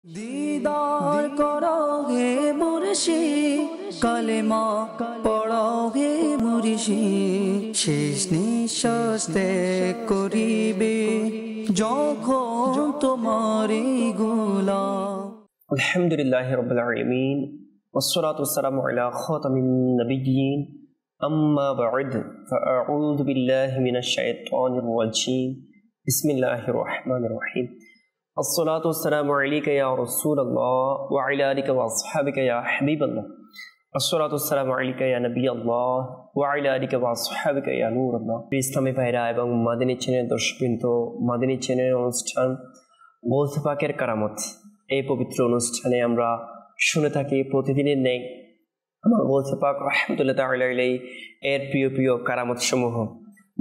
दीदार करो हे मुर्शिद कलेमा पढ़ो हे मुर्शिद शेष निश्वास ত্যাগ করিবে যখন তোমারই গোলাম। আলহামদুলিল্লাহি রাব্বিল আলামিন ওয়াসসালাতু ওয়াসসালামু আলা খাতামিন নাবিয়্যিন আম্মা বা'দ ফাআউযু বিল্লাহি মিনাশ শাইতানির রাজীম বিসমিল্লাহির রহমানির রহিম আসসালাতু ওয়াসসালামু আলাইকা ইয়া রাসূলুল্লাহ ওয়া আলা আলিকা ওয়া আসহাবিকা ইয়া হাবিবাল্লাহ আসসালাতু ওয়াসসালামু আলাইকা ইয়া নবিয়াল্লাহ ওয়া আলা আলিকা ওয়া আসহাবিকা ইয়া নূরাল্লাহ। ইসলামী ভাইরা এবং মাদানী চ্যানেল দর্শকবৃন্দ, মাদানী চ্যানেল অনুষ্ঠান গৌসে পাকের কারামত, এই পবিত্র অনুষ্ঠানে আমরা শুনে থাকি প্রতিদিনের ন্যায় আমার গৌসে পাক রাহমাতুল্লাহ তাআলা আলাইহি এর প্রিয় প্রিয় কারামত সমূহ,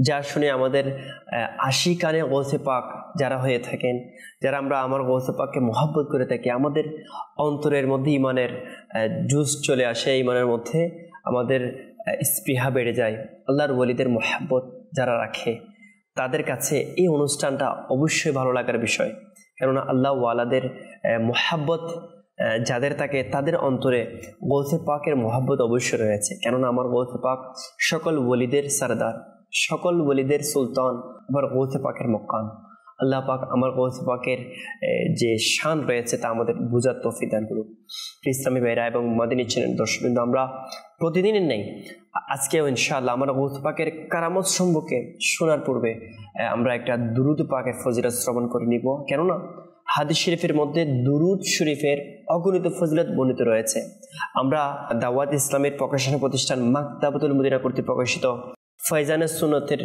যা শুনে আমাদের আশিকানে গৌসে পাক যারা হয়ে থাকেন, যারা আমরা আমার গৌসে পাককে মহব্বত করে থাকি, আমাদের অন্তরের মধ্যে ইমানের জুস চলে আসে, ইমানের মধ্যে আমাদের স্পৃহা বেড়ে যায়। আল্লাহর ওয়ালিদের মহব্বত যারা রাখে তাদের কাছে এই অনুষ্ঠানটা অবশ্যই ভালো লাগার বিষয়, কেননা আল্লাহ ওয়ালাদের মহব্বত যাদের থাকে তাদের অন্তরে গৌসে পাকের মহব্বত অবশ্যই রয়েছে, কেননা আমার গৌসে পাক সকল ওয়ালিদের সরদার, সকল ওয়ালিদের সুলতান, আবার গৌসে পাকের মকাম। আল্লাহ পাক আমার গৌসে পাকের যে শান রয়েছে তা আমাদের বুঝার তৌফিক দান করুন। ইসলামী ভাইরা এবং মাদানী চ্যানেল দর্শকবৃন্দ, আমরা প্রতিদিনের নেই আজকেও ইনশাআল্লাহ আমার গৌসে পাকের কারামত সম্পর্কে শোনার পূর্বে আমরা একটা দুরুদ পাকের ফজিলত শ্রবণ করে নিব, কেননা হাদিস শরীফের মধ্যে দুরুদ শরীফের অগণিত ফজিলত বর্ণিত রয়েছে। আমরা দাওয়াত ইসলামের প্রকাশনা প্রতিষ্ঠান মাকতাবাতুল মদিনা কর্তৃক প্রকাশিত ফয়জানে সুন্নতের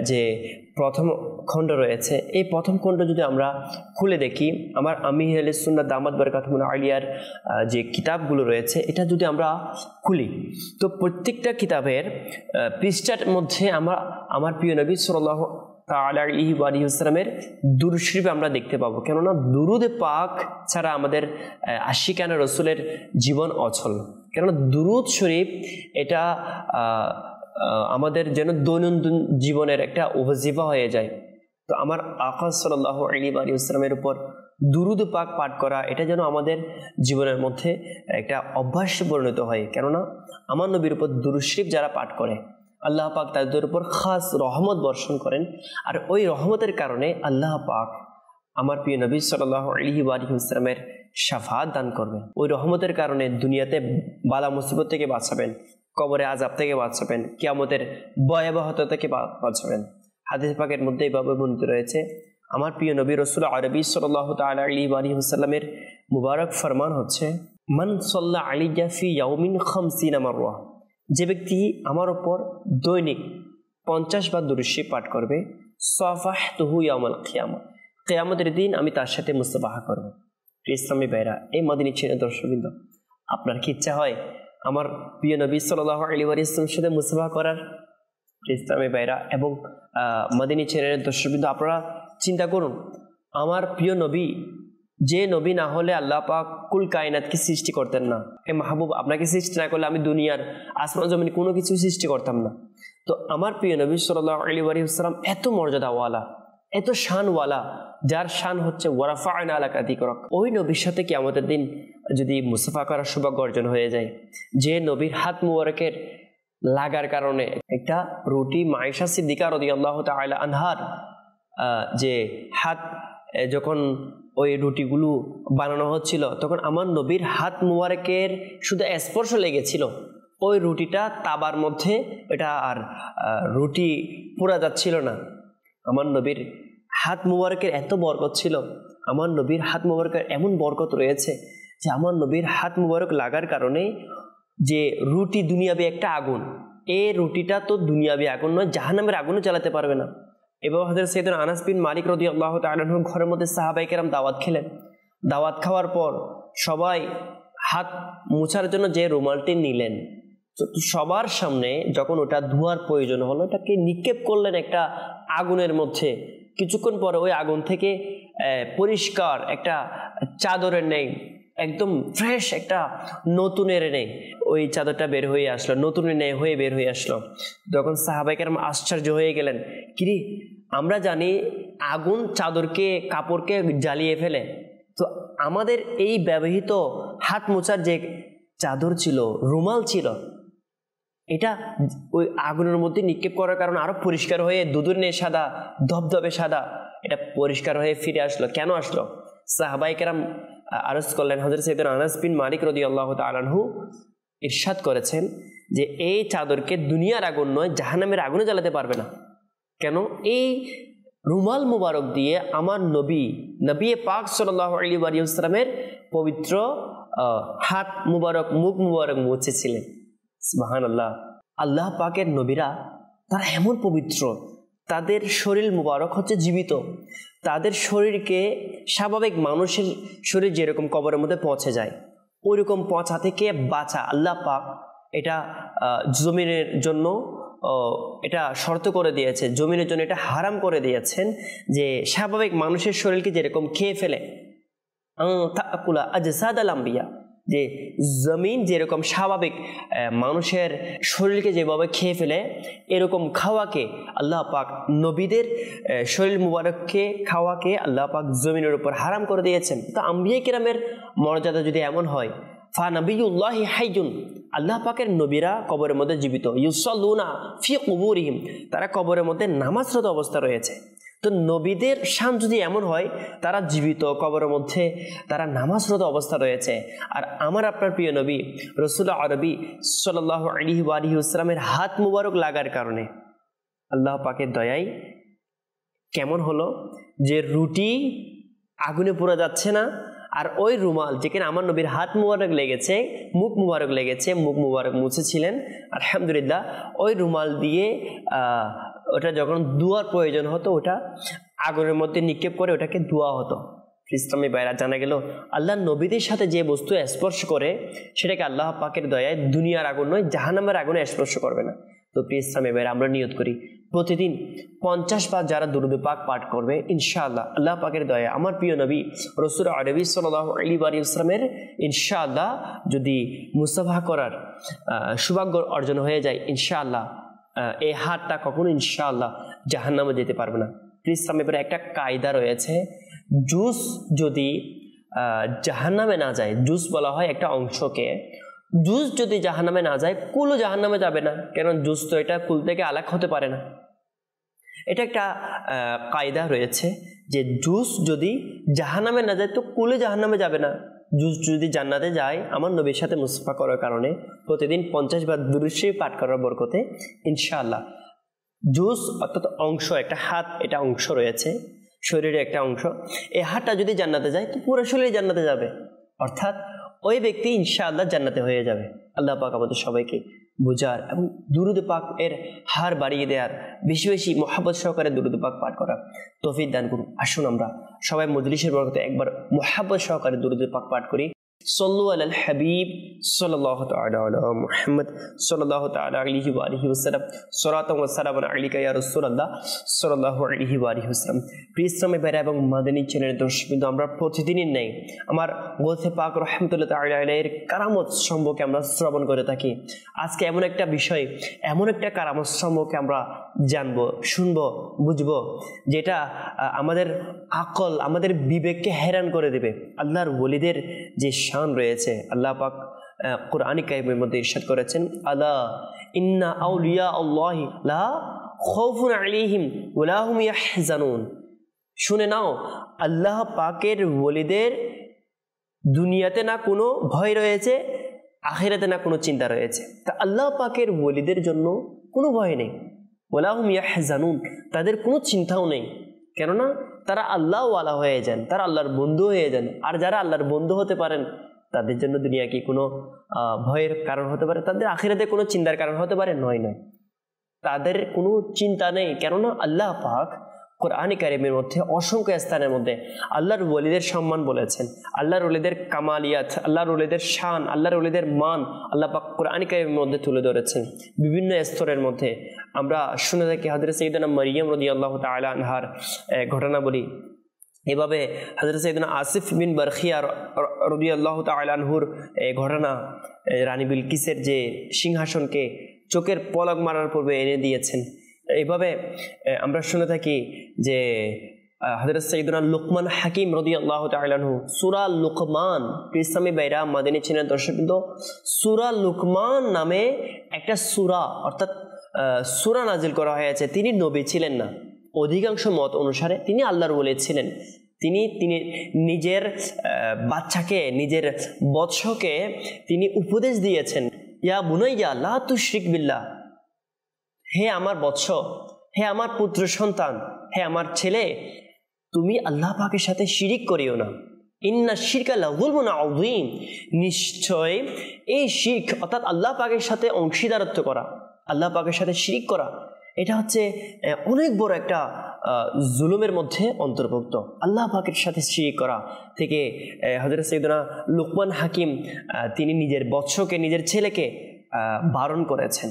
যে প্রথম খণ্ড রয়েছে, এই প্রথম খণ্ড যদি আমরা খুলে দেখি, আমার আমির আহলে সুন্নাত দামাত বারাকাতুহুম আলিয়ার যে কিতাবগুলো রয়েছে, এটা যদি আমরা খুলি তো প্রত্যেকটা কিতাবের পৃষ্ঠার মধ্যে আমার প্রিয় নবী সাল্লাল্লাহু তাআলা আলাইহি ওয়া আলিহি ওয়াসাল্লামের দুরূদ শরীফ আমরা দেখতে পাবো, কেননা দুরুদ পাক ছাড়া আমাদের আশিকানে রাসূলের জীবন অচল। কেননা দুরুদ শরীফ এটা আমাদের যেন দৈনন্দিন জীবনের একটা ওয়াজিফা হয়ে যায়। তো আমার আকা সাল্লাল্লাহু আলাইহি ওয়া আলিহি ওয়াসাল্লামের উপর দুরুদ পাক পাঠ করা, এটা যেন আমাদের জীবনের মধ্যে একটা অভ্যাসে পরিণত হয়, কেননা আমার নবীর উপর দুরূদ শরীফ যারা পাঠ করে আল্লাহ পাক তাদের উপর খাস রহমত বর্ষণ করেন, আর ওই রহমতের কারণে আল্লাহ পাক আমার প্রিয় নবী সাল্লাল্লাহু আলাইহি ওয়া আলিহি ওয়াসাল্লামের শাফাআত দান করবেন। ওই রহমতের কারণে দুনিয়াতে বালা মুসিবত থেকে বাঁচাবেন, কবরে আযাব থেকে বাঁচাবেন, কিয়ামতের ভয়াবহতা থেকে বাঁচাবেন। হাদিস পাকের মধ্যে এইভাবে বর্ণিত রয়েছে, আমার প্রিয় নবী রাসূল আরবি সাল্লাল্লাহু তাআলা আলাইহি ওয়া আলিহি ওয়াসাল্লামের মুবারক ফরমান হচ্ছে, মান সাল্লা আলাইয়া ফি ইয়াউমিন 50 মাররা, যে ব্যক্তি আমার উপর দৈনিক 50 বার দুরূদ শরীফ পাঠ করবে, সাফাহতুহু ইয়াউমাল কিয়ামা, কিয়ামতের দিন আমি তার সাথে মুসাফাহা করব। ইসলামী ভাইরা, এই মাদানী চ্যানেল দর্শকবৃন্দ, আপনার কি ইচ্ছা হয় আমার প্রিয় নবী সাল্লাল্লাহু আলাইহি ওয়া সাল্লামের সাথে মুসাফাহা করার? ইসলামী ভাইরা এবং মাদানী চ্যানেলের দর্শকবৃন্দ, আপনারা চিন্তা করুন, আমার প্রিয় নবী, যে নবী না হলে আল্লাহ পাক কুল কায়নাতকে সৃষ্টি করতেন না। মাহবুব, আপনাকে সৃষ্টি না করলে আমি দুনিয়ার আসমান জমিন কোনো কিছু সৃষ্টি করতাম না। তো আমার প্রিয় নবী সাল্লাল্লাহু আলাইহি ওয়া সাল্লাম এত মর্যাদাওয়ালা, এত শানওয়ালা, যার শান হচ্ছে ওয়ারাফা'না লাকা যিকরাক। ওই নবীর সাথে কিয়ামতের দিন যদি মুসাফা করার সৌভাগ্য অর্জন হয়ে যায়, যে নবীর হাত মুবারকের লাগার কারণে একটা রুটি মায়েশা সিদ্দিকা রাদিয়াল্লাহু তাআলা আনহার যে হাত, যখন ওই রুটিগুলো বানানো হচ্ছিল তখন আমার নবীর হাত মুবারকের শুধু স্পর্শ লেগেছিল, ওই রুটিটা তাবার মধ্যে এটা আর রুটি পুরা যাচ্ছিল না। আমার নবীর হাত মুবারকের এত বরকত ছিল, আমার নবীর হাত মুবারকের এমন বরকত রয়েছে যে আমার নবীর হাত মুবারক লাগার কারণে যে রুটি দুনিয়াবি একটা আগুন, এই রুটিটা তো দুনিয়াবি আগুন নয়, জাহান্নামের আগুনও জ্বালাতে পারবে না। এবার হযরত সাইয়েদনা আনাস বিন মালিক রাদিয়াল্লাহু তাআলা আনহু ঘরের মধ্যে সাহাবায়ে কেরাম দাওয়াত খেলেন। দাওয়াত খাওয়ার পর সবাই হাত মোছার জন্য যে রুমালটি নিলেন, সবার সামনে যখন ওটা ধোয়ার প্রয়োজন হলো, এটাকে নিক্ষেপ করলেন একটা আগুনের মধ্যে। কিছুক্ষণ পরে ওই আগুন থেকে পরিষ্কার একটা চাদরের নেই, একদম ফ্রেশ একটা নতুনের নেই, ওই চাদরটা বের হয়ে আসলো, নতুনের নেই হয়ে বের হয়ে আসলো। তখন সাহাবায়ে কেরাম আশ্চর্য হয়ে গেলেন, কিরে, আমরা জানি আগুন চাদরকে, কাপড়কে জ্বালিয়ে ফেলে, তো আমাদের এই ব্যবহৃত হাত মোছার যে চাদর ছিল, রুমাল ছিল, এটা ওই আগুনের মধ্যে নিক্ষেপ করার কারণে আরো পরিষ্কার হয়ে দুদুর্নে সাদা, ধবধবে সাদা, এটা পরিষ্কার হয়ে ফিরে আসলো। কেন আসলো? সাহাবায়ে কেরাম আরজ করলেন, হযরত সাইয়েদনা আনাস বিন মালিক রাদিয়াল্লাহু তাআলা আনহু ইরশাদ করেছেন যে এই চাদরকে দুনিয়ার আগুন নয়, জাহান্নামের আগুনে জ্বালাতে পারবে না। কেন? এই রুমাল মুবারক দিয়ে আমার নবী পাক সাল্লাল্লাহু আলাইহি ওয়াসাল্লামের পবিত্র হাত মুবারক, মুখ মুবারক মুছেছিলেন। সুবহানাল্লাহ। আল্লাহ পাকের নবীরা তারা এমন পবিত্র, তাদের শরীর মুবারক হচ্ছে জীবিত। তাদের শরীরকে স্বাভাবিক মানুষের শরীর যেরকম কবরের মধ্যে পৌঁছে যায়, ওইরকম পৌঁছা থেকে বাঁচা আল্লাহ পাক এটা জমিনের জন্য এটা শর্ত করে দিয়েছে, জমিনের জন্য এটা হারাম করে দিয়েছেন যে স্বাভাবিক মানুষের শরীরকে যেরকম খেয়ে ফেলে, যে জমিন যেরকম স্বাভাবিক মানুষের শরীরকে যেভাবে খেয়ে ফেলে, এরকম খাওয়াকে আল্লাহ পাক নবীদের শরীর মুবারককে খাওয়াকে আল্লাহ পাক জমিনের উপর হারাম করে দিয়েছেন। তো আম্বিয়া কিরামের মর্যাদা যদি এমন হয়, ফা নবিয়ুল্লাহি হাইয়ুন, আল্লাহ পাকের নবীরা কবরের মধ্যে জীবিত, ইউসাল্লুনা ফি কুবুরিহিম, তারা কবরের মধ্যে নামাজরত অবস্থা রয়েছে। তো নবীদের শান যদি এমন হয়, তারা জীবিত কবরের মধ্যে, তারা নামাজরত অবস্থা রয়েছে, আর আমার আপনার প্রিয় নবী রাসূল আরবি সাল্লাল্লাহু আলাইহি ওয়াসাল্লামের হাত মুবারক লাগার কারণে আল্লাহ পাকের দয়ায় কেমন হলো যে রুটি আগুনে পুড়ে যাচ্ছে না, আর ওই রুমাল যেখানে আমার নবীর হাত মুবারক লেগেছে, মুখ মুবারক লেগেছে, মুখ মুবারক মুছেছিলেন আলহামদুলিল্লাহ, ওই রুমাল দিয়ে ওটা যখন ধোয়ার প্রয়োজন হতো, ওটা আগুনের মধ্যে নিক্ষেপ করে ওটাকে ধোয়া হতো। ইসলামী বাইরা, জানা গেল আল্লাহ নবীদের সাথে যে বস্তু স্পর্শ করে সেটাকে আল্লাহ পাকের দয়ায় দুনিয়ার আগুন নয়, জাহান্নামের আগুনে স্পর্শ করবে না। তো ইসলামী বাইরা, আমরা নিয়ত করি প্রতিদিন 50 বার যারা দুরূদ পাক পাঠ করবে, ইনশাআল্লাহ আল্লাহ পাকের দয়া আমার প্রিয় নবী রাসূল আরবি সাল্লাল্লাহু আলাইহি ওয়াসাল্লামের ইনশাআল্লাহ যদি মুসাফা করার সৌভাগ্য অর্জন হয়ে যায়, ইনশাআল্লাহ এই হাতটা কখনো ইনশাআল্লাহ জাহান্নামে যেতে পারবে না। ইসলামের ব্যাপারে একটা কায়দা রয়েছে, জুস যদি জাহান্নামে না যায়, জুস বলা হয় একটা অংশকে, জুস যদি জাহান্নামে না যায়, কুলও জাহান্নামে যাবে না, কারণ জুস তো এটা কুল থেকে আলাদা হতে পারে না। এটা একটা কায়দা রয়েছে যে জুস যদি জাহান্নামে না যায় তো কুলে জাহান্নামে যাবে না। জুস যদি জান্নাতে যায়, আমার নবীর সাথে মুসাফা করার কারণে প্রতিদিন 50 বার দুরূদ শরীফ পাঠ করার বরকতে ইনশাআল্লাহ জুস অর্থাৎ অংশ, একটা হাত, এটা অংশ রয়েছে শরীরের একটা অংশ, এই হাতটা যদি জান্নাতে যায় তো পুরো শরীর জান্নাতে যাবে, অর্থাৎ ওই ব্যক্তি ইনশাআল্লাহ জান্নাতে হয়ে যাবে। আল্লাহ পাক আমাদের সবাইকে বুঝার এবং দুরূদ পাক এর হার বাড়িয়ে দেওয়ার, বেশি বেশি মহব্বত সহকারে দুরূদ পাক পাঠ করার তৌফিক দান করুন। আসুন আমরা সবাই মজলিসের বরকতে একবার মহব্বত সহকারে দুরূদ পাক পাঠ করি। সাল্লু আলাল হাবিব সাল্লাল্লাহু তাআলা আলা মুহাম্মদ সাল্লাল্লাহু তাআলা আলাইহি ওয়া আলিহি ওয়াসাল্লাম, সালাতাম ওয়া সালামান আলাইকা ইয়া রাসূলুল্লাহ সাল্লাল্লাহু আলাইহি ওয়া আলিহি ওয়াসাল্লাম। প্রিয় ইসলামী ভাইরা এবং মাদানী চ্যানেলের দর্শক বিন্দু, আমরা প্রতিদিনই নেই আমার গৌসে পাক রাহমাতুল্লাহ তাআলা আলাইহির কারামত সম্পর্কে আমরা শ্রবণ করে থাকি। আজকে এমন একটা বিষয়, এমন একটা কারামত সম্পর্কে আমরা জানবো, শুনবো, বুঝবো, যেটা আমাদের আকল, আমাদের বিবেককে হেরান করে দেবে। আল্লাহর ওলিদের যে শান রয়েছে, আল্লাহ পাক কুরআন কারীমের মধ্যে ইরশাদ করেছেন, আলা ইন্না আউলিয়া আল্লাহি লা খাউফুন আলাইহিম ওয়া লা হুম ইয়াহজানুন। শুনে নাও, আল্লাহ পাকের ওলিদের দুনিয়াতে না কোনো ভয় রয়েছে, আখিরাতে না কোনো চিন্তা রয়েছে। তা আল্লাহ পাকের ওলিদের জন্য কোনো ভয় নেই, ওয়া লা হুম ইয়াহজানুন, তাদের কোনো চিন্তাও নেই, কেননা তারা আল্লাহ ওয়ালা হয়ে যান, তারা আল্লাহর বন্ধু হয়ে যান। আর যারা আল্লাহর বন্ধু হতে পারেন, তাদের জন্য দুনিয়া কি কোনো ভয়ের কারণ হতে পারে? তাদের আখিরাতে কোনো চিন্তার কারণ হতে পারে? নয়, তাদের কোনো চিন্তা নেই, কেননা আল্লাহ পাক কুরআন কারীমের মধ্যে অসংখ্য স্থানের মধ্যে আল্লাহর ওলিদের সম্মান বলেছেন, আল্লাহর ওলিদের কামালিয়াত, আল্লাহর ওলিদের শান, আল্লাহর ওলিদের মান আল্লাহ পাক কুরআন কারীমের মধ্যে তুলে ধরেছেন বিভিন্ন স্তরের মধ্যে। আমরা শুনে থাকি হযরত সাইয়েদানা মারইয়াম রাদিয়াল্লাহু তাআলা আনহার ঘটনা বলি। এভাবে হযরত সাইয়েদানা আসিফ বিন বারখিয়া রাদিয়াল্লাহু তাআলা আনহুর ঘটনা, রানী বিলকিসের যে সিংহাসনকে চোখের পলক মারার পূর্বে এনে দিয়েছেন। এইভাবে আমরা শুনে থাকি যে হযরত সাইয়েদনা লুকমান হাকিম রাদিয়াল্লাহু তাআলা আনহু সূরা লুকমান, ইসলামী বাইরা মাদানী চ্যানেল দর্শকবৃন্দ, সূরা লুকমান নামে একটা সূরা অর্থাৎ সূরা নাজিল করা হয়েছে। তিনি নবী ছিলেন না, অধিকাংশ মত অনুসারে তিনি আল্লাহর ওলি ছিলেন। তিনি নিজের বাচ্চাকে, নিজের বৎসকে তিনি উপদেশ দিয়েছেন, ইয়া বুনাইয়া লা তুশরিক বিল্লাহ, হে আমার বৎস, হে আমার পুত্র সন্তান, হে আমার ছেলে, তুমি আল্লাহ পাকের সাথে শিরিক করিও না। ইন্না শিরকা লাযুলমুন আযীম, নিশ্চয় এই শিরক অর্থাৎ আল্লাহ পাকের সাথে অংশীদারত্ব করা, আল্লাহ পাকের সাথে শিরিক করা, এটা হচ্ছে অনেক বড় একটা জুলুমের মধ্যে অন্তর্ভুক্ত। আল্লাহ পাকের সাথে শিরিক করা থেকে হযরত সাইয়েদনা লুকমান হাকিম তিনি নিজের বৎসকে, নিজের ছেলেকে বারণ করেছেন।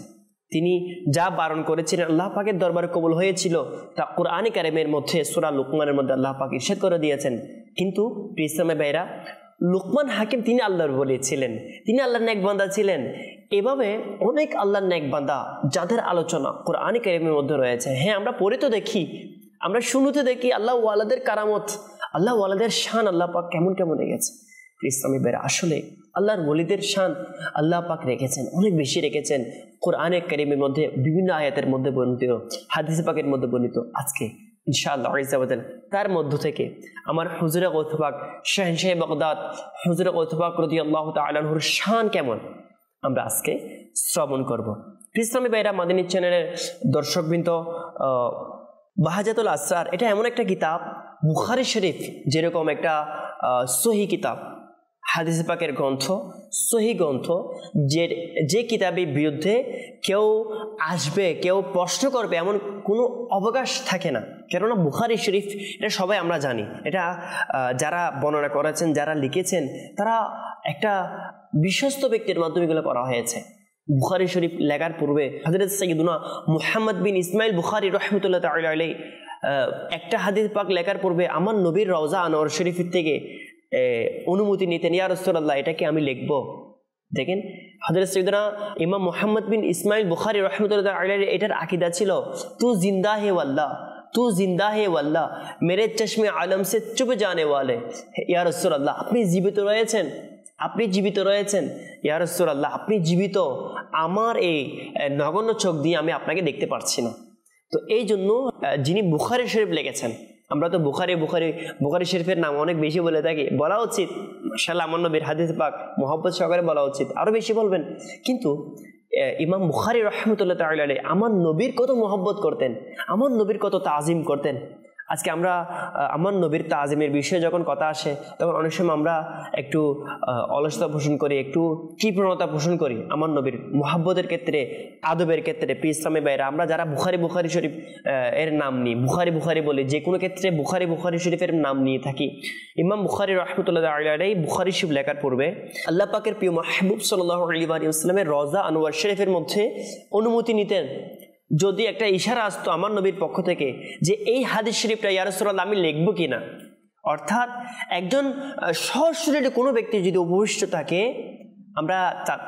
তিনি যা বারণ করেছিলেন আল্লাহ পাকের দরবারে কবুল হয়েছিল, তা কুরআনে কারিমের মধ্যে সূরা লুকমানের মধ্যে আল্লাহ পাক ইরশাদ করে দিয়েছেন। কিন্তু ইসলামে ভাইরা, লুকমান হাকিম তিনি আল্লাহর ওলি ছিলেন, তিনি আল্লাহর নেক বান্দা ছিলেন। এভাবে অনেক আল্লাহর নেক বান্দা যাদের আলোচনা কুরআনে কারিমের মধ্যে রয়েছে, হ্যাঁ আমরা পড়ে তো দেখি, আমরা শুনতে দেখি আল্লাহ ওয়ালাদের কারামত, আল্লাহ ওয়ালাদের শান আল্লাহ পাক কেমন কেমন রেখেছে। ইসলামী ভাইরা, আসলে আল্লাহর ওলিদের শান আল্লাহ পাক রেখেছেন, অনেক বেশি রেখেছেন কুরআনে কারিমের মধ্যে, বিভিন্ন আয়াতের মধ্যে বর্ণিত, হাদিস পাকের মধ্যে বর্ণিত। আজকে ইনশাআল্লাহ তার মধ্য থেকে আমার হুজুরে গৌথ পাক শাহনশাহ বাগদাদ হুজুরে গৌথ পাক রাদিয়াল্লাহু তাআলা আনহুর শান কেমন আমরা আজকে শ্রবণ করব। ইসলামী ভাইরা, মাদানী চ্যানেলের দর্শকবৃন্দ, বাহাজাতুল আসরার এটা এমন একটা কিতাব, বুখারী শরীফ যেরকম একটা সহিহ কিতাব, হাদিস পাকের গ্রন্থ, সহিহ গ্রন্থ, যে কিতাবের বিরুদ্ধে কেউ আসবে, কেউ প্রশ্ন করবে এমন কোনো অবকাশ থাকে না। কেননা বুখারী শরীফ এটা সবাই আমরা জানি, এটা যারা বর্ণনা করেছেন, যারা লিখেছেন, তারা একটা বিশ্বস্ত ব্যক্তির মাধ্যমে এগুলো করা হয়েছে। বুখারী শরীফ লেখার পূর্বে হযরত সাইয়েদুনা মুহাম্মদ বিন ইসমাইল বুখারী রাহমাতুল্লাহ তাআলা আলাইহি একটা হাদিস পাক লেখার পূর্বে আমার নবীর রওজা আনোয়ার শরীফের থেকে অনুমতি নিতেন, ইয়া রাসূলুল্লাহ এটা কি আমি লিখব? দেখেন হযরত সাইয়েদনা ইমাম মুহাম্মদ বিন ইসমাইল বুখারী রাহমাতুল্লাহ আলাইহি এটার আকীদা ছিল, তু জিন্দা হে ওয়াল্লাহ, তু জিন্দা হে ওয়াল্লাহ, মেরে চশমে আলম সে চুপ জানে ওয়ালে, ইয়া রাসূলুল্লাহ আপনি জীবিত রয়েছেন, আপনি জীবিত রয়েছেন, ইয়া রাসূলুল্লাহ আপনি জীবিত, আমার এই নগণ্য চোখ দিয়ে আমি আপনাকে দেখতে পারছি না। তো এই জন্য যিনি বুখারী শরীফ লিখেছেন, আমরা তো বুখারী শরীফের নাম অনেক বেশি বলে থাকি, বলা উচিত মাশাআল্লাহ, আমার নবীর হাদিস পাক মহব্বত সহকারে বলা উচিত, আরো বেশি বলবেন। কিন্তু ইমাম বুখারী রাহমাতুল্লাহ তাআলা আলাইহি আমার নবীর কত মহব্বত করতেন, আমার নবীর কত তাজিম করতেন। আজকে আমরা আমার নবীর তাজিমের বিষয়ে যখন কথা আসে, তখন অনেক সময় আমরা একটু অলসতা পোষণ করি, একটু কৃপণতা পোষণ করি আমার নবীর মহব্বতের ক্ষেত্রে, আদবের ক্ষেত্রে। ইসলামী ভাইরা, আমরা যারা বুখারী শরীফ এর নাম নিই, বুখারী বলি, যে কোনো ক্ষেত্রে বুখারী শরীফের নাম নিয়ে থাকি। ইমাম বুখারী রাহমাতুল্লাহ আলাইহি বুখারী শরীফ লেখার পূর্বে আল্লাহ পাকের প্রিয় মাহবুব সাল্লাল্লাহু আলাইহি ওয়াসাল্লামের রওজা আনোয়ার শরীফের মধ্যে অনুমতি নিতেন। যদি একটা ইশারা আসতো আমার নবীর পক্ষ থেকে যে এই হাদিস শরীফটা ইয়া রাসূলুল্লাহ আমি লিখবো কিনা, অর্থাৎ একজন সশরীরে কোনো ব্যক্তি যদি উপবিষ্ট থাকে, আমরা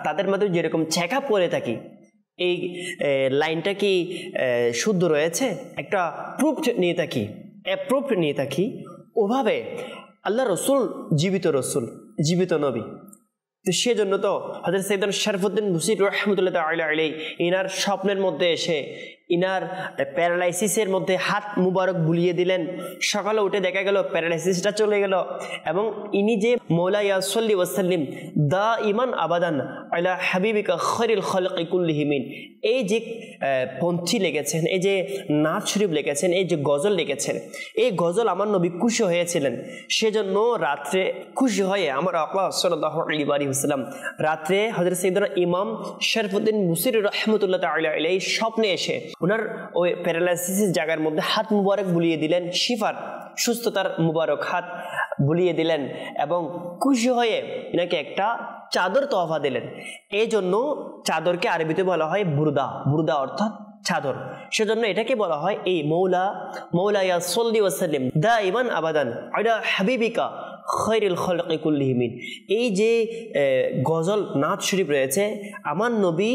তাদের মধ্যে যেরকম চেক আপ করে থাকি, এই লাইনটা কি শুদ্ধ রয়েছে, একটা প্রুফ নিয়ে থাকি, অ্যাপ্রুভ নিয়ে থাকি, ওভাবে আল্লাহ রসুল জীবিত নবী। তো সেজন্য তো হযরত সাইয়েদনা শরফুদ্দীন বুসিরি রাহমাতুল্লাহ তাআলা আলাইহি ইনার স্বপ্নের মধ্যে এসে ইনার প্যারালাইসিসের মধ্যে হাত মুবারক বুলিয়ে দিলেন। সকালে উঠে দেখা গেল প্যারালাইসিসটা চলে গেল, এবং ইনি যে মাওলা ইয়া সাল্লি ওয়া সাল্লিম দাইমান আবাদান আলা হাবিবিকা খায়রুল খালকি কুল্লিহিম, এই যে পঞ্চি লিখেছেন, এই যে নাত শরীফ লিখেছেন, এই যে গজল লিখেছেন, এই গজল আমার নবী খুশি হয়েছিলেন। সেজন্য রাত্রে খুশি হয়ে আমার আকা সাল্লাল্লাহু আলাইহি ওয়াসাল্লাম রাত্রে হযরত সাইয়েদনা ইমাম শরফুদ্দীন বুসিরি রাহমাতুল্লাহ তাআলা আলাইহি স্বপ্নে এসে ওনার ওই প্যারালাইসিস জায়গার মধ্যে হাত মুবারক বুলিয়ে দিলেন, শিফার সুস্থতার মুবারক হাত বুলিয়ে দিলেন, এবং খুশি হয়ে এনাকে একটা চাদর তোহফা দিলেন। এই জন্য চাদরকে আরবিতে বলা হয় বুরদা অর্থাৎ চাদর। সেজন্য এটাকে বলা হয় এই মাওলা ইয়া সাল্লি ওয়া সাল্লিম দাইমান আবাদান আলা হাবিবিকা খায়রুল খালকি কুল্লিহিম। এই যে গজল নাত শরীফ রয়েছে, আমার নবী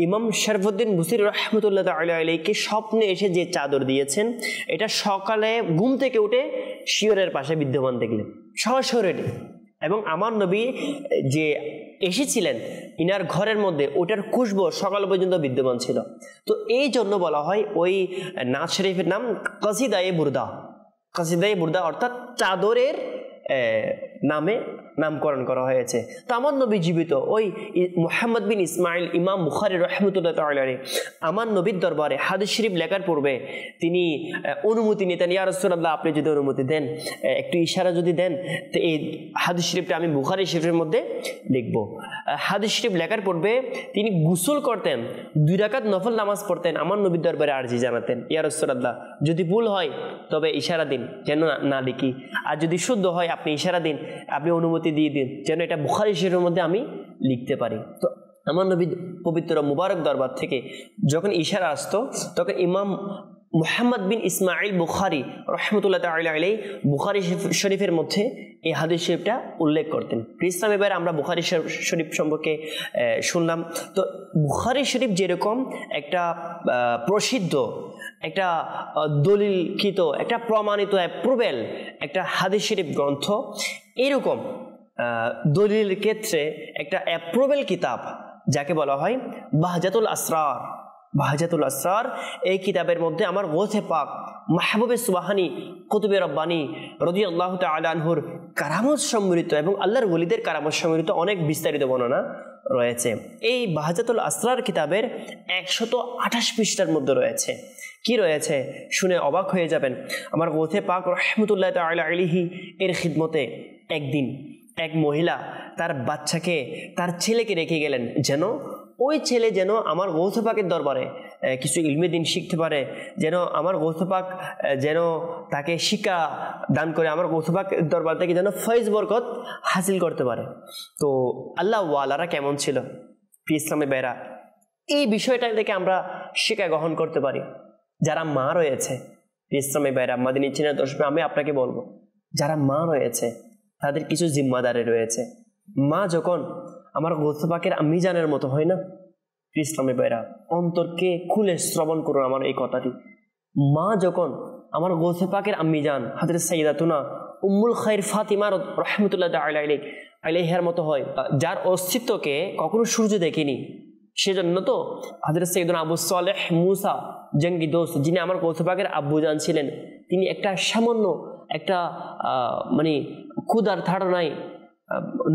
ইমাম শরফুদ্দিন বুসিরি রহমতুল্লাহ আলাইহিকে স্বপ্নে এসে যে চাদর দিয়েছেন, এটা সকালে ঘুম থেকে উঠে শিয়রের পাশে বিদ্যমান দেখলেন সরাসরি। এবং আমার নবী যে এসেছিলেন ইনার ঘরের মধ্যে, ওটার খুশবু সকাল পর্যন্ত বিদ্যমান ছিল। তো এই জন্য বলা হয় ওই নাজ শরীফের নাম কসিদায়ে বুরদা। কসিদায়ে বুরদা অর্থাৎ চাদরের নামে নামকরণ করা হয়েছে। তো আমার নবী জীবিত ওই মুহাম্মদ বিন ইসমাইল ইমাম বুখারী রাহমাতুল্লাহ তাআলা আলাইহি আমার নবীর দরবারে হাদিস শরীফ লেখার পূর্বে তিনি অনুমতি নিতেন, ইয়া রাসূলুল্লাহ আপনি যদি অনুমতি দেন, একটু ইশারা যদি দেন, তো এই হাদিস শরীফটা আমি বুখারী শরীফের মধ্যে লিখব। হাদিস শরীফ লেখার পূর্বে তিনি গোসল করতেন, 2 রাকাত নফল নামাজ পড়তেন, আমার নবীর দরবারে আরজি জানাতেন, ইয়া রাসূলুল্লাহ যদি ভুল হয় তবে ইশারা দিন যেন না লিখি, আর যদি শুদ্ধ হয় আপনি ইশারা দিন, আপনি অনুমতি দিয়ে দিন যেন এটা বুখারী শরীফের মধ্যে আমি লিখতে পারি। তো আমার নবী পবিত্র মুবারক দরবার থেকে যখন ইশারা আসতো, তখন ইমাম মুহাম্মদ বিন ইসমাইল বুখারী রাহমাতুল্লাহ তাআলা আলাইহি বুখারী শরীফের মধ্যে এই হাদিস শরীফটা উল্লেখ করতেন। ইসলাম এবার আমরা বুখারী শরীফ সম্পর্কে শুনলাম। তো বুখারী শরীফ যেরকম একটা প্রসিদ্ধ, একটা দলিলকৃত, একটা প্রমাণিত অ্যাপ্রুভেল একটা হাদিস শরীফ গ্রন্থ, এরকম দলিলের ক্ষেত্রে একটা অ্যাপ্রুভেল কিতাব যাকে বলা হয় বাহজাতুল আসরার। বাহজাতুল আসরার এই কিতাবের মধ্যে আমার গৌসে পাক মাহবুবে সুবহানি কুতুবে রব্বানি রাদিয়াল্লাহু তাআলা আনহুর কারামত সম্মিলিত এবং আল্লাহর ওলিদের কারামত সম্মিলিত অনেক বিস্তারিত বর্ণনা রয়েছে। এই বাহজাতুল আসরার কিতাবের 128 পৃষ্ঠার মধ্যে রয়েছে। কি রয়েছে শুনে অবাক হয়ে যাবেন। আমার গৌসে পাক রাহমাতুল্লাহ তাআলা আলাইহি এর খিদমতে একদিন এক মহিলা তার বাচ্চাকে, তার ছেলেকে রেখে গেলেন, যেন ওই ছেলে যেন আমার গৌসে পাকের দরবারে কিছু ইলমে দিন শিখতে পারে, যেন আমার গৌসে পাক যেন তাকে শিক্ষা দান করে, আমার গৌসে পাক দরবার থেকে যেন ফয়েজ বরকত হাসিল করতে পারে। তো আল্লাহ ওয়ালারা কেমন ছিল ইসলামে বেরা, এই বিষয়টা থেকে আমরা শিক্ষা গ্রহণ করতে পারি। যারা মা রয়েছে ইসলামে বেরা, মাদিনী চিনা দর্শক, আমি আপনাকে বলবো যারা মা রয়েছে তাদের কিছু জিম্মাদারি রয়েছে। মা যখন আমার গৌসে পাকের আম্মি জানের মতো হয় না, ইসলামে বেরা অন্তরকে খুলে শ্রবণ করুন আমার এই কথাটি। মা যখন আমার গৌসে পাকের আম্মি জান হযরত সাইয়্যিদাতুনা উম্মুল খায়র ফাতিমা রাহমাতুল্লাহ তাআলা আলাইহার মতো হয়, যার অস্তিত্বকে কখনো সূর্য দেখেনি, সেজন্য তো হযরত সাইয়্যিদুনা আবু সালেহ মুসা জঙ্গি দোস্ত, যিনি আমার গৌসে পাকের আব্বুজান ছিলেন, তিনি একটা সামান্য একটা মানে ক্ষুধার ধারণায়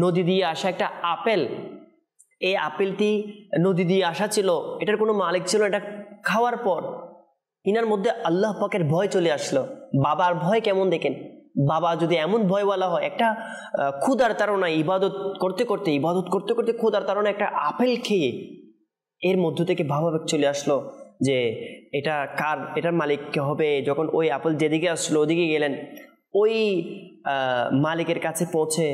নদী দিয়ে আসা একটা আপেল, এই আপেলটি নদী দিয়ে আসা ছিল, এটার কোনো মালিক ছিল, এটা খাওয়ার পর ইনার মধ্যে আল্লাহ পাকের ভয় চলে আসলো। বাবার ভয় কেমন দেখেন, বাবা যদি এমন ভয়ওয়ালা হয়, একটা ক্ষুধার তাড়নায় ইবাদত করতে করতে ক্ষুধার তাড়নায় একটা আপেল খেয়ে এর মধ্য থেকে ভাবাবেগ চলে আসলো যে এটা কার, এটার মালিক কে হবে। যখন ওই আপেল যেদিকে আসলো ওদিকে গেলেন, ওই মালিকের কাছে পৌঁছে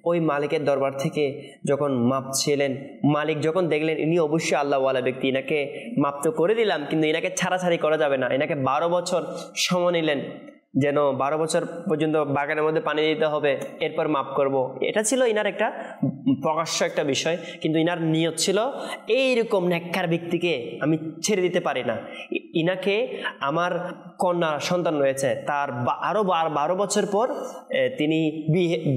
ওই মালিকের দরবার থেকে যখন মাপ ছিলেন, মালিক যখন দেখলেন ইনি অবশ্যই আল্লাহওয়ালা ব্যক্তি, এনাকে মাপ তো করে দিলাম কিন্তু এনাকে ছাড়াছাড়ি করা যাবে না, এনাকে 12 বছর সময় নিলেন, যেন 12 বছর পর্যন্ত বাগানের মধ্যে পানি দিতে হবে, এরপর মাপ করব। এটা ছিল ইনার একটা প্রকাশ্য একটা বিষয়, কিন্তু ইনার নিয়ত ছিল এইরকম নেককার ব্যক্তিকে আমি ছেড়ে দিতে পারি না। ইনাকে আমার কন্যা সন্তান রয়েছে, তার আরো 12 বছর পর তিনি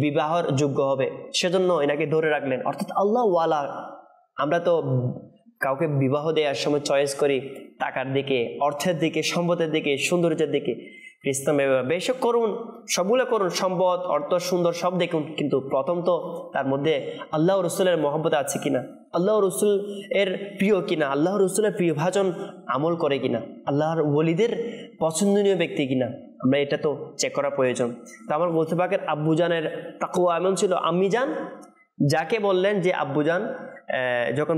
বিবাহর যোগ্য হবে, সেজন্য এনাকে ধরে রাখলেন। অর্থাৎ আল্লাহ ওয়ালা, আমরা তো কাউকে বিবাহ দেওয়ার সময় চয়েস করি টাকার দিকে, অর্থের দিকে, সম্পদের দিকে, সৌন্দর্যের দিকে। ইসলামে বেশক করুন, সবগুলো করুন, সম্পদ, অর্থ, সুন্দর সব দেখুন, কিন্তু প্রথম তো তার মধ্যে আল্লাহ রসুলের মহব্বত আছে কিনা, আল্লাহ রসুল এর প্রিয় কিনা, আল্লাহ রসুলের প্রিয় ভাজন আমল করে কিনা, আল্লাহর ওলিদের পছন্দনীয় ব্যক্তি কিনা, আমরা এটা তো চেক করা প্রয়োজন। তো আমার গৌসে পাকের আব্বুজানের তাকওয়া এমন ছিল, আম্মি জান যাকে বললেন যে আব্বুজান, যখন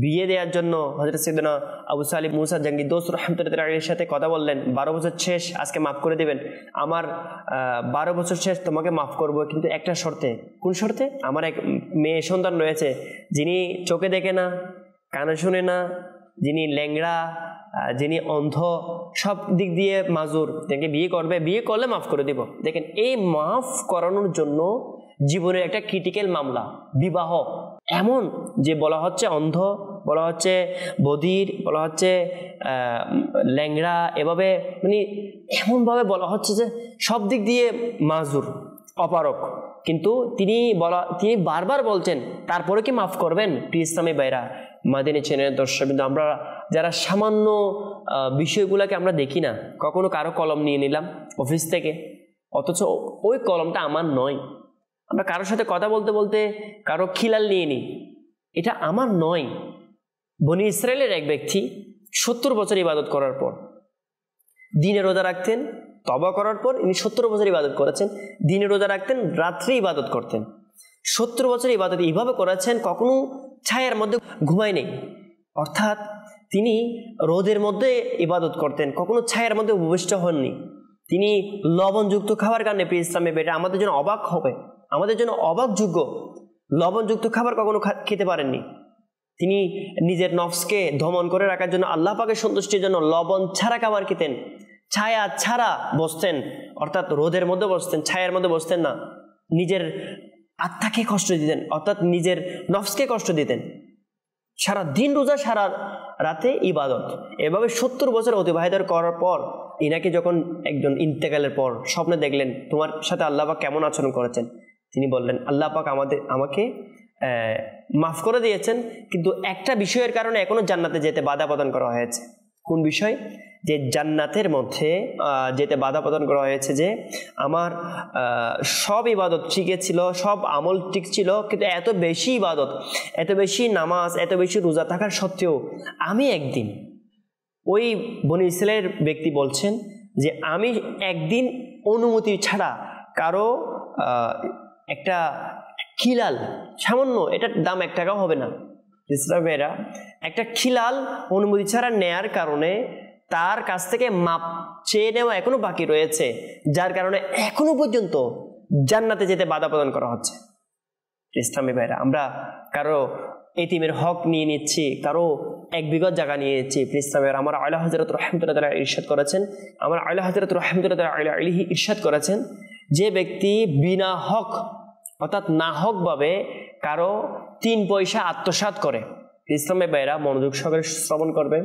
বিয়ে দেওয়ার জন্য হযরত সাইয়্যিদনা আবু সালিম মুসা জঙ্গি দোস্ত রাহমাতুল্লাহ আলাইহির সাথে কথা বললেন, 12 বছর শেষ, আজকে মাফ করে দিবেন, আমার 12 বছর শেষ, তোমাকে মাফ করব, কিন্তু একটা শর্তে। কোন শর্তে? আমার এক মেয়ে সন্তান রয়েছে, যিনি চোখে দেখে না, কানে শুনে না, যিনি ল্যাংড়া, যিনি অন্ধ, সব দিক দিয়ে মাজুর, তাকে বিয়ে করবে, বিয়ে করলে মাফ করে দিব। দেখেন, এই মাফ করানোর জন্য জীবনের একটা ক্রিটিক্যাল মামলা বিবাহ, এমন যে বলা হচ্ছে অন্ধ বলা হচ্ছে বধির, বলা হচ্ছে ল্যাংড়া, এভাবে মানে এমনভাবে বলা হচ্ছে যে সব দিক দিয়ে মাজুর, অপারক। কিন্তু তিনি বারবার বলছেন, তারপরে কি মাফ করবেন? প্রিয় ইসলামী ভাইরা, মাদিনী চ্যানেলের দর্শকবৃন্দ, আমরা যারা সামান্য বিষয়গুলোকে আমরা দেখি না, কখনো কারো কলম নিয়ে নিলাম অফিস থেকে, অথচ ওই কলমটা আমার নয়। আমরা কারোর সাথে কথা বলতে বলতে কারো খিলাল নিয়ে নিই, এটা আমার নয়। বনি ইসরায়েলের এক ব্যক্তি 70 বছর ইবাদত করার পর, দিনে রোজা রাখতেন, তওবা করার পর ইনি 70 বছর ইবাদত করেছেন, দিনে রোজা রাখতেন, রাত্রে ইবাদত করতেন। 70 বছর ইবাদত এইভাবে করেছেন, কখনো ছায়ার মধ্যে ঘুমায় নেই। অর্থাৎ তিনি রোদের মধ্যে ইবাদত করতেন, কখনো ছায়ার মধ্যে উপবিষ্ট হননি। তিনি লবণযুক্ত খাবার কারণে, প্রিয় ইসলামে বেটা আমাদের জন্য অবাক হবে, আমাদের জন্য অবাকযোগ্য, লবণযুক্ত খাবার কখনো খেতে পারেননি। তিনি নিজের নফসকে দমন করে রাখার জন্য, আল্লাহ পাকের সন্তুষ্টির জন্য লবণ ছাড়া খাবার খেতেন, ছায়া ছাড়া বসতেন, অর্থাৎ রোদের মধ্যে বসতেন, ছায়ার মধ্যে বসতেন না। নিজের আত্মাকে কষ্ট দিতেন, অর্থাৎ নিজের নফসকে কষ্ট দিতেন। সারা দিন রোজা, সারা রাতে ইবাদত, এভাবে 70 বছর অতিবাহিত করার পর ইনাকে যখন একজন ইন্তেকালের পর স্বপ্নে দেখলেন, তোমার সাথে আল্লাহ পাক কেমন আচরণ করেছেন? তিনি বললেন, আল্লাহ পাক আমাকে মাফ করে দিয়েছেন, কিন্তু একটা বিষয়ের কারণে এখনো জান্নাতে যেতে বাধা প্রদান করা হয়েছে। কোন বিষয়? যে জান্নাতের মধ্যে যেতে বাধা প্রদান করা হয়েছে, যে আমার সব ইবাদত ঠিকই ছিল, সব আমল ঠিক ছিল, কিন্তু এত বেশি ইবাদত, এত বেশি নামাজ, এত বেশি রোজা থাকার সত্ত্বেও আমি একদিন, ওই বনি ইসরায়েলের ব্যক্তি বলছেন যে আমি একদিন অনুমতি ছাড়া কারো একটা খিলাল, সামান্য, এটার দাম 1 টাকাও হবে না ইসলামেরা, একটা খিলাল অনুমতি ছাড়া নেয়ার কারণে তার কাছ থেকে মাপ চেয়ে নেওয়া এখনো বাকি রয়েছে, যার কারণে এখনো পর্যন্ত জান্নাতে যেতে বাধা প্রদান করা হচ্ছে। ইসলামী ভাইরা, আমরা কারো এতিমের হক নিয়ে নিচ্ছি, কারো 1 বিঘা জায়গা নিয়ে নিচ্ছি। ইসলামী ভাইরা, আমার আলা হযরত রাহমাতুল্লাহ তাআলা ইরশাদ করেছেন, আমার আলা হযরত রাহমাতুল্লাহ তাআলা আলাইহি ইরশাদ করেছেন, যে ব্যক্তি বিনা হক, অর্থাৎ না হক ভাবে কারো 3 পয়সা আত্মসাৎ করে, ইসলামী ভাইরা মনোযোগ সহকারে শ্রবণ করবে,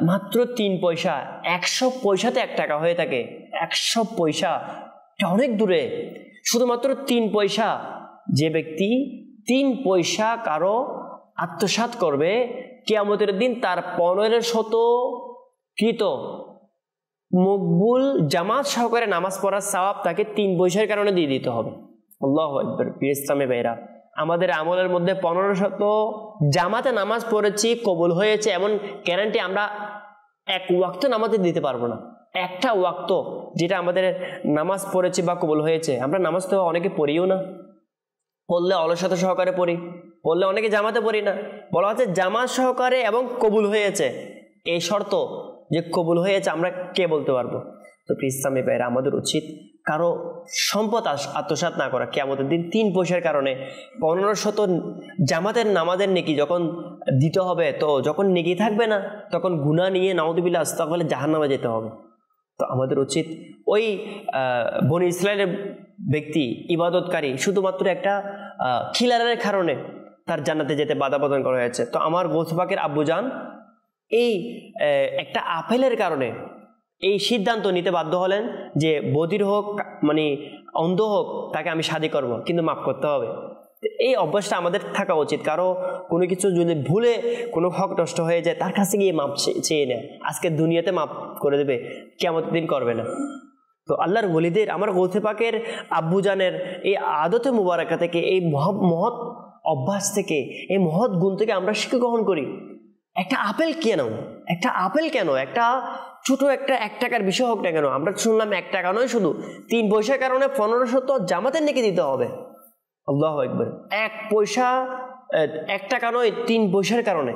মাত্র 3 পয়সা, 100 পয়সাতে 1 টাকা হয়ে থাকে, 100 পয়সা অনেক দূরে, শুধুমাত্র 3 পয়সা, যে ব্যক্তি 3 পয়সা কারো আত্মসাৎ করবে, কিয়ামতের দিন তার 1500 কৃত মকবুল জামাত সহকারে নামাজ পড়ার সওয়াব তাকে 3 পয়সার কারণে দিয়ে দিতে হবে। আল্লাহু আকবার। প্রিয় ইসলামী ভাইরা, আমাদের আমলের মধ্যে 1500 জামাতে নামাজ পড়েছি, কবুল হয়েছে, এমন গ্যারান্টি আমরা 1 ওয়াক্ত নামাজে দিতে পারবো না। একটা ওয়াক্ত যেটা আমাদের নামাজ পড়েছি বা কবুল হয়েছে, আমরা নামাজ তো অনেকে পড়িও না, পড়লে অলসতা সহকারে পড়ি, পড়লে অনেকে জামাতে পড়ি না। বলা হচ্ছে জামাত সহকারে এবং কবুল হয়েছে, এই শর্ত যে কবুল হয়েছে আমরা কে বলতে পারবো? তো ইসলামী ভাইরা, আমাদের উচিত কারো সম্পদ আত্মসাৎ না করা। কিয়ামতের দিন 3 পয়সার কারণে 1500 জামাতের নামাজের নেকি যখন দিতে হবে, তো যখন নেকি থাকবে না, তখন গুনাহ নিয়ে নাউযুবিল্লাহ আস্তাগফিরুল্লাহ জাহান্নামে যেতে হবে। তো আমাদের উচিত ওই বনি ইসরায়েলের ব্যক্তি ইবাদতকারী শুধুমাত্র একটা খিলালের কারণে তার জান্নাতে যেতে বাধা প্রদান করা হয়েছে। তো আমার গৌস পাকের আব্বুজান এই একটা আপেলের কারণে এই সিদ্ধান্ত নিতে বাধ্য হলেন যে বধির হোক, মানে অন্ধ হোক, তাকে আমি শাদী করব, কিন্তু মাফ করতে হবে। এই অভ্যাসটা আমাদের থাকা উচিত। কারো কোনো কিছু যদি ভুলে কোনো হক নষ্ট হয়ে যায়, তার কাছে গিয়ে মাপ চেয়ে নেয়। আজকে দুনিয়াতে মাফ করে দেবে, কিয়ামতের দিন করবে না। তো আল্লাহর ওলিদের, আমার গৌসে পাকের আব্বুজানের এই আদতে মুবারাকা থেকে, এই মহৎ অভ্যাস থেকে, এই মহৎ গুণ থেকে আমরা শিক্ষা গ্রহণ করি। একটা আপেল কেন, একটা আপেল কেন, একটা ছোট একটা 1 টাকার বিষয় হোক না কেন, আমরা শুনলাম 1 টাকা নয়, শুধু 3 পয়সার কারণে 1500 জামাতের নেকি দিতে হবে। আল্লাহু আকবার। 1 পয়সা, 1 টাকা নয়, 3 পয়সার কারণে,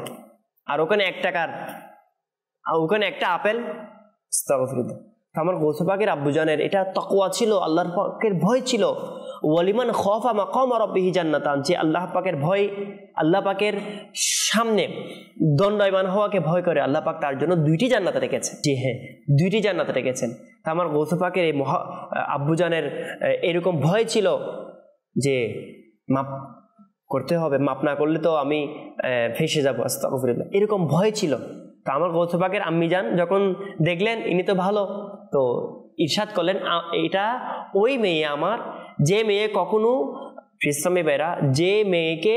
আর ওখানে 1 টাকার, ওখানে একটা আপেল। আস্তাগফিরুল্লাহ। আমার গৌসে পাকের আব্বুজানের এটা তাকওয়া ছিল, আল্লাহর পাকের ভয় ছিল। ওয়ালিমান খাফা মাকাম রাব্বিহি জান্নাতান, যে আল্লাহ পাকের ভয়, আল্লাহ পাকের সামনে দণ্ডায়মান হওয়াকে ভয় করে, আল্লাহ পাক তার জন্য 2টি জান্নাত রেখেছেন। জি হ্যাঁ, 2টি জান্নাত রেখেছেন। তা আমার গৌসে পাকের এই আব্বুজানের এরকম ভয় ছিল যে মাপ করতে হবে, মাপ না করলে তো আমি ফেঁসে যাবো, আস্তাগফিরুল্লাহ, এরকম ভয় ছিল। তো আমার গৌথ পাকের আম্মি যান যখন দেখলেন ইনি তো ভালো, তো ইরশাদ করলেন, এটা ওই মেয়ে আমার, যে মেয়ে কখনো ইসলামী বেরা, যে মেয়েকে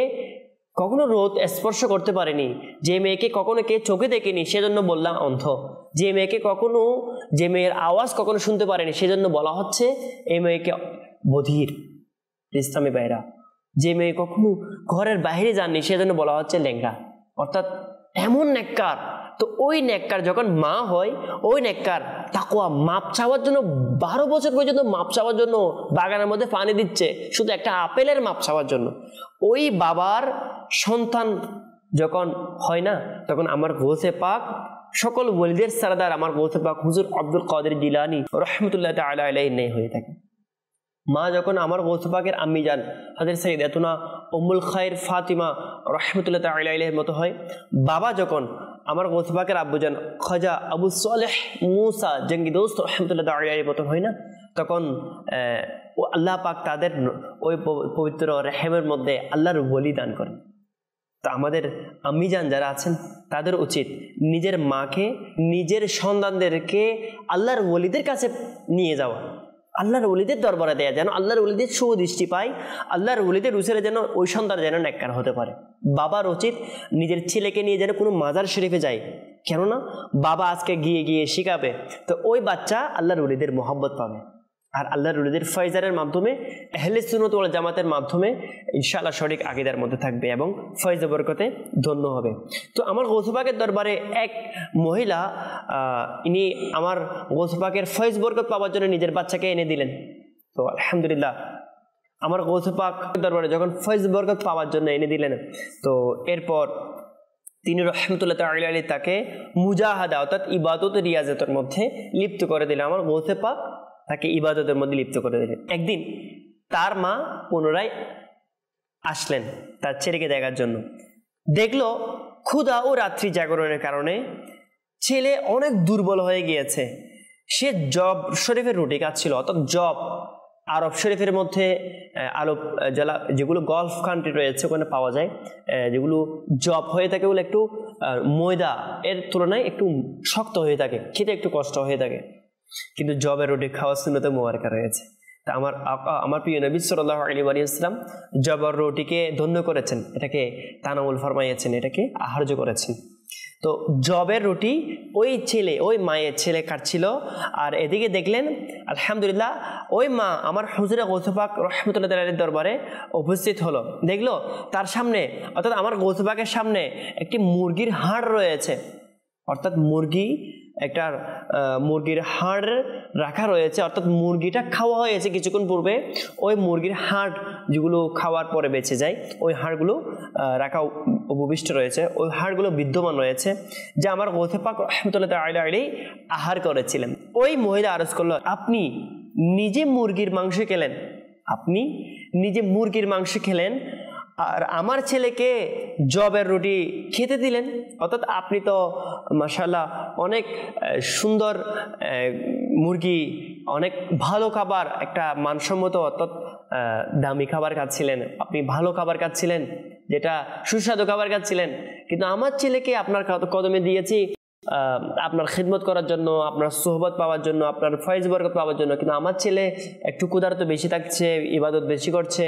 কখনো রোদ স্পর্শ করতে পারেনি, যে মেয়েকে কখনো কে চোখে দেখেনি সেজন্য বললাম অন্ধ, যে মেয়েকে কখনো, যে মেয়ের আওয়াজ কখনো শুনতে পারেনি সেজন্য বলা হচ্ছে এই মেয়েকে বধির। ইসলামী বেরা, যে মেয়ে কখনো ঘরের বাইরে যাননি সেজন্য বলা হচ্ছে ল্যাংড়া, অর্থাৎ এমন নেককার। তো ওই নেককার যখন মা হয়, ওই নেককার তাকওয়া মাপ চাওয়ার জন্য 12 বছর পর্যন্ত মাপ চাওয়ার জন্য বাগানের মধ্যে পানি দিচ্ছে, শুধু একটা আপেলের মাপ চাওয়ার জন্য। ওই বাবার সন্তান যখন হয় না, তখন আমার গৌসে পাক, সকল ওলিদের সরদার আমার গৌসে পাক হুজুর আব্দুল কাদের জিলানী রাহমাতুল্লাহ তাআলা আলাইহি নেই হয়ে থাকে। মা যখন আমার গৌসে পাকের আম্মি যান হযরত সাইয়্যিদাতুনা উম্মুল খায়র ফাতিমা রাহমাতুল্লাহ তাআলা আলাইহির মতো হয়, বাবা যখন আমার গৌসে পাকের আব্বুজান খাজা আবু সালেহ মুসা জঙ্গি দোস্ত রাহমাতুল্লাহ তাআলা আলাইহির মতো হয় না, তখন আল্লাহ পাক তাদের ওই পবিত্র রহমের মধ্যে আল্লাহর ওলি দান করেন। তো আমাদের আম্মি যান যারা আছেন তাদের উচিত নিজের মাকে, নিজের সন্তানদেরকে আল্লাহর ওলিদের কাছে নিয়ে যাওয়া, আল্লাহর ওলিদের দরবারে দেয়া, যেন আল্লাহর ওলিদের সুদৃষ্টি পায়, আল্লাহর ওলিদের উসিলায় যেন ওই সন্তান যেন নেককার হতে পারে। বাবার উচিত নিজের ছেলেকে নিয়ে যেন কোনো মাজার শরীফে যায়, কেননা বাবা আজকে গিয়ে গিয়ে শিখাবে, তো ওই বাচ্চা আল্লাহর ওলিদের মহব্বত পাবে, আর আল্লাহর ওলিদের ফয়জারের মাধ্যমে, আহলে সুন্নাত ওয়াল জামাতের মাধ্যমে ইনশাআল্লাহ সঠিক আকীদার মধ্যে থাকবে এবং ফয়জ বরকতে ধন্য হবে। তো আমার গৌস পাকের দরবারে এক মহিলা, ইনি আমার গৌস পাকের ফয়জ বরকত পাওয়ার জন্য নিজের বাচ্চাকে এনে দিলেন। তো আলহামদুলিল্লাহ আমার গৌস পাক দরবারে যখন ফয়জ বরকত পাওয়ার জন্য এনে দিলেন, তো এরপর তিনি রহমতুল্লাহ তাআলা আলাইহি তাকে মুজাহাদা অর্থাৎ ইবাদত রিয়াজতের মধ্যে লিপ্ত করে দিলেন। আমার গৌস পাক তাকে ইবাদতের মধ্যে লিপ্ত করে দিলেন। একদিন তার মা পুনরায় আসলেন তার ছেলেকে দেখার জন্য, দেখলো ক্ষুধা ও রাত্রি জাগরণের কারণে ছেলে অনেক দুর্বল হয়ে গিয়েছে। সে জব শরীফের রুটি খাচ্ছিল, অর্থাৎ জব আরব শরীফের মধ্যে আরব যেগুলো গলফ কান্ট্রি রয়েছে ওখানে পাওয়া যায়, যেগুলো জব হয়ে থাকে ওগুলো একটু ময়দা এর তুলনায় একটু শক্ত হয়ে থাকে, খেতে একটু কষ্ট হয়ে থাকে, কিন্তু জবের রুটি খাওয়ার সুন্নতে মুবারাকা রয়েছে। তা আমার প্রিয় নবী সাল্লাল্লাহু আলাইহি ওয়াসাল্লাম জবের রুটিকে ধন্য করেছেন, এটাকে তানাউল ফরমাইয়েছেন, এটাকে আহার্য করেছেন। তো জবের রুটি ওই ছেলে, ওই মায়ের ছেলে খাচ্ছিল, আর এদিকে দেখলেন আলহামদুলিল্লাহ ওই মা আমার হুজুরে গৌস পাক রাহমাতুল্লাহ তাআলা আলাইহির দরবারে উপস্থিত হলো, দেখলো তার সামনে অর্থাৎ আমার গৌস পাকের সামনে একটি মুরগির হাড় রয়েছে, অর্থাৎ একটা মুরগির হাড় রাখা রয়েছে, অর্থাৎ মুরগিটা খাওয়া হয়েছে কিছুক্ষণ পূর্বে, ওই মুরগির হাড় যেগুলো খাওয়ার পরে বেঁচে যায় ওই হাড়গুলো রাখা উপবিষ্ট রয়েছে, ওই হাড়গুলো বিদ্যমান রয়েছে যা আমার গৌস পাক রাহমাতুল্লাহ তাআলা আলাইহি আহার করেছিলেন। ওই মহিলা আরজ করলো, আপনি নিজে মুরগির মাংস খেলেন, আপনি নিজে মুরগির মাংস খেলেন আর আমার ছেলেকে জবের রুটি খেতে দিলেন, অর্থাৎ আপনি তো মাশাআল্লাহ অনেক সুন্দর মুরগি, অনেক ভালো খাবার, একটা মানসম্মত অর্থাৎ দামি খাবার খাচ্ছিলেন, আপনি ভালো খাবার খাচ্ছিলেন, যেটা সুস্বাদু খাবার খাচ্ছিলেন, কিন্তু আমার ছেলেকে আপনার কদমে দিয়েছি আপনার খিদমত করার জন্য, আপনার সোহবত পাওয়ার জন্য, আপনার ফয়েজ বরকত পাওয়ার জন্য, কিন্তু আমার ছেলে একটু ক্ষুধার্ত বেশি থাকছে, ইবাদত বেশি করছে,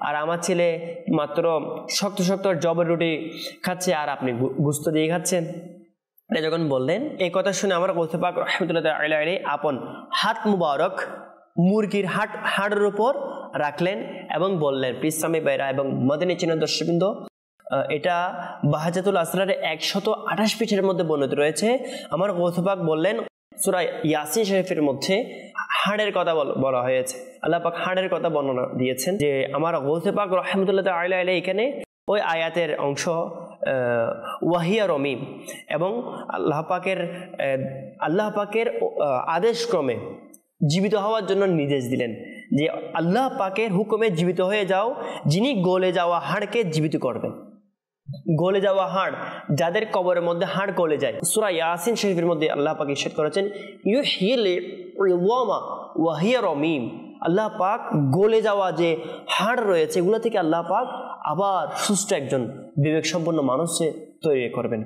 আর আমার ছেলে মাত্র শক্ত শক্ত জবের রুটি খাচ্ছে আর আপনি গুস্ত দিয়ে খাচ্ছেন। এটা যখন বললেন এই কথা শুনে আমার গৌস পাক রাহমাতুল্লাহ তাআলা আলাইহি আপন হাত মুবারক মুরগির হাড়ের উপর রাখলেন এবং বললেন, ইসলামী ভাইরা এবং মদিনী চিনের দর্শকবৃন্দ, এটা বাহাজাতুল আসরারে 128 পৃষ্ঠার মধ্যে বর্ণিত রয়েছে। আমার গৌস পাক বললেন সূরা ইয়াসিন শরীফের মধ্যে হাড়ের কথা বলা হয়েছে, আল্লাহ পাক হাড়ের কথা বর্ণনা দিয়েছেন, যে আমার গৌস পাক রাহমাতুল্লাহ তাআলা আলাইহি এখানে ওই আয়াতের অংশ ওয়াহিয়া রমিম এবং আল্লাহ পাকের আদেশক্রমে জীবিত হওয়ার জন্য নির্দেশ দিলেন, যে আল্লাহ পাকের হুকুমে জীবিত হয়ে যাও, যিনি গলে যাওয়া হাড়কে জীবিত করবেন। গলে যাওয়া হাড়, যাদের কবরের মধ্যে হাড় গলে যায়, সূরা ইয়াসিন শরীফের মধ্যে আল্লাহ পাক ইরশাদ করেছেন ইউহিল ইযওয়ামা ওয়া হিয়া রামীম, আল্লাহ পাক গলে যাওয়া যে হাড় রয়েছে এগুলো থেকে আল্লাহ পাক আবার সুস্থ একজন বিবেক সম্পন্ন মানুষে তৈরি করবেন।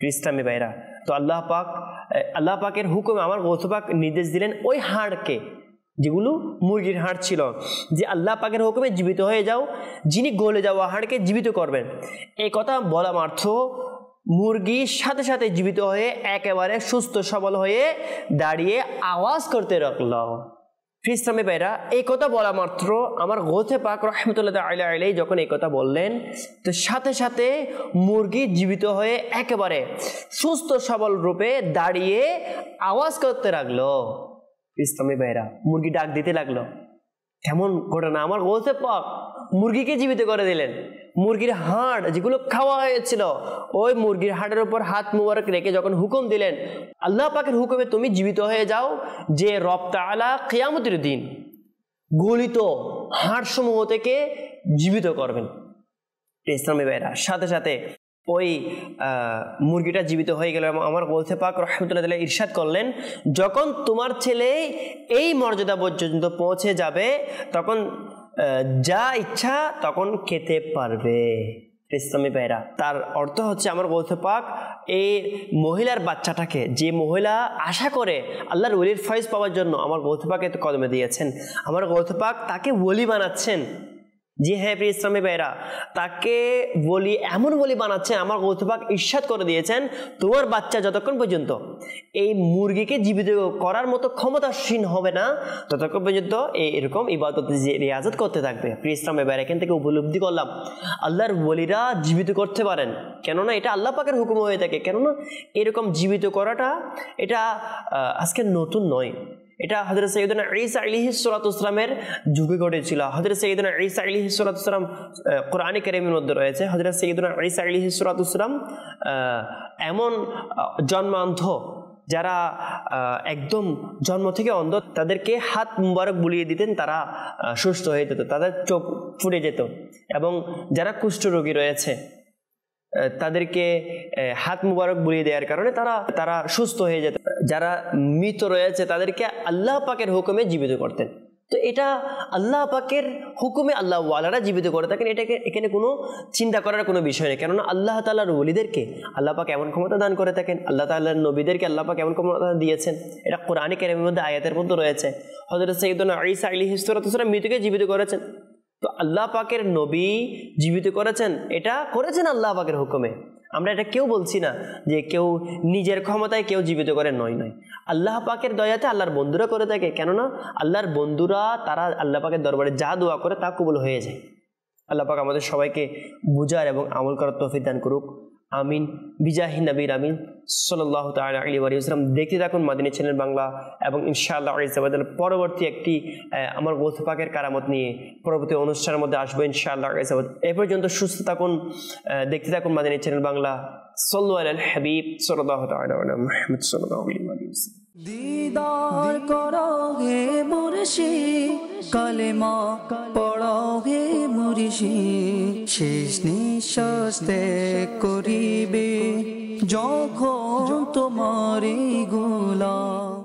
ইসলামী ভাইরা, তো আল্লাহ পাকের হুকুমে আমার গৌথ পাক নির্দেশ দিলেন ওই হাড়কে, যেগুলো মুরগির হাড় ছিল, যে আল্লাহ পাকের হুকুমে জীবিত হয়ে যাও, যিনি গলে যাওয়া হাড়কে জীবিত করবেন। এই কথা বলা মাত্র মুরগির সাথে সাথে জীবিত হয়ে একেবারে সুস্থ সবল হয়ে দাঁড়িয়ে আওয়াজ করতে লাগলো। ইসলামী ভাইরা, এই কথা বলা মাত্র আমার গৌথে পাক রহমতুল্লাহ আলাইহি যখন এই কথা বললেন, তো সাথে সাথে মুরগি জীবিত হয়ে একেবারে সুস্থ সবল রূপে দাঁড়িয়ে আওয়াজ করতে লাগলো। ইসলামী ভাইরা, মুরগি ডাক দিতে লাগলো। কেমন ঘটনা! আমার গৌথে পাক মুরগিকে জীবিত করে দিলেন। মুরগির হাড় যেগুলো খাওয়া হয়েছিল, ওই মুরগির হাড়ের উপর হাত মুবারক রেখে যখন হুকুম দিলেন, আল্লাহ পাকের হুকুমে তুমি জীবিত হয়ে যাও, যে রব তাআলা কিয়ামতের দিন গলিত হাড় সমূহ থেকে জীবিত করবেন। ইসলামী ভাইরা, সাথে সাথে ওই মুরগিটা জীবিত হয়ে গেল। আমার গৌথে পাক রহমতুল্লাহ ইরশাদ করলেন, যখন তোমার ছেলে এই মর্যাদা পর্যন্ত পৌঁছে যাবে তখন যা ইচ্ছা তখন খেতে পারবে। ইসলামী ভাইরা, তার অর্থ হচ্ছে আমার গৌথে পাক এই মহিলার বাচ্চাটাকে, যে মহিলা আশা করে আল্লাহর ওলির ফয়েজ পাওয়ার জন্য আমার গৌথে পাক এত কদমে দিয়েছেন, আমার গৌথে পাক তাকে ওলি বানাচ্ছেন। জি হ্যাঁ প্রিয় ইসলামী ভাইরা, তাকে এমন বলি বানাচ্ছেন, আমার গৌথে পাক ইরশাদ করে দিয়েছেন, তোমার বাচ্চা যতক্ষণ পর্যন্ত এই মুরগিকে জীবিত করার মতো ক্ষমতাসীন হবে না ততক্ষণ পর্যন্ত এরকম ইবাদত রিয়াজত করতে থাকবে। প্রিয় ইসলামী ভাইরা, এখান থেকে উপলব্ধি করলাম আল্লাহর ওলিরা জীবিত করতে পারেন, কেননা এটা আল্লাহ পাকের হুকুম হয়ে থাকে। কেননা এরকম জীবিত করাটা এটা আজকে নতুন নয়, এটা হযরত সাইয়্যিদুনা ঈসা আলাইহিস সালাতু ওয়াস সালামের যুগে ঘটেছিল। হযরত সাইয়্যিদুনা ঈসা আলাইহিস সালাতু ওয়াস সালাম কোরআনে কারীমের মধ্যে রয়েছে। হযরত সাইয়্যিদুনা ঈসা আলাইহিস সালাতু ওয়াস সালাম এমন জন্মান্ধ, যারা একদম জন্ম থেকে অন্ধ, তাদেরকে হাত মুবারক বুলিয়ে দিতেন, তারা সুস্থ হয়ে যেত, তাদের চোখ ফুটে যেত। এবং যারা কুষ্ঠরোগী রয়েছে তাদেরকে হাত মুবারক বুলিয়ে দেওয়ার কারণে তারা সুস্থ হয়ে যেত। যারা মৃত রয়েছে তাদেরকে আল্লাহ পাকের হুকুমে জীবিত করতেন। তো এটা আল্লাহ পাকের হুকুমে আল্লাহ ওয়ালারা জীবিত করে থাকেন, এটাকে এখানে কোনো চিন্তা করার কোনো বিষয় নেই। কেননা আল্লাহ তাআলার ওলিদেরকে আল্লাহ পাক এমন ক্ষমতা দান করে থাকেন, আল্লাহ তাআলার নবীদেরকে আল্লাহ পাক এমন ক্ষমতা দিয়েছেন, এটা কোরআনে কারীমের মধ্যে আয়াতের মধ্যে রয়েছে। হযরত সাইয়্যিদুনা ঈসা আলাইহিস সালাম মৃতকে জীবিত করেছেন, তো আল্লাহ পাকের নবী জীবিত করেছেন, এটা করেছেন আল্লাহ পাকের হুকুমে। আমরা এটা কেউ বলছি না যে কেউ নিজের ক্ষমতায় কেউ জীবিত করে, নয়। আল্লাহ পাকের দয়াতে আল্লাহর বন্ধুরা করে থাকে, কেননা আল্লাহর বন্ধুরা তারা আল্লাহ পাকের দরবারে যা দোয়া করে তা কবুল হয়ে যায়। আল্লাহ পাক আমাদের সবাইকে বুঝার এবং আমল করার তৌফিক দান করুক, আমিন। বিজাহি নবীর আমিন সাল্লাল্লাহু তাআলা আলাইহি ওয়া সাল্লাম। দেখতে থাকুন মাদিনী চ্যানেল বাংলা, এবং ইনশাআল্লাহ পরবর্তী একটি আমার গৌথ পাকের কারামত নিয়ে পরবর্তী অনুষ্ঠানের মধ্যে আসবো ইনশাআল্লাহ। এ পর্যন্ত সুস্থ থাকুন, দেখতে থাকুন মাদিনী চ্যানেল বাংলা। সাল্লু আলাল হাবিব সাল্লাল্লাহু তাআলা আলা মুহাম্মদ সাল্লাল্লাহু আলাইহি ওয়া সাল্লাম। दीदार करो हे मुर्शिद, कलेमा पढ़ो हे मुर्शिद, शेष निश्वास ত্যাগ করিবে যখন তোমার গোলাম।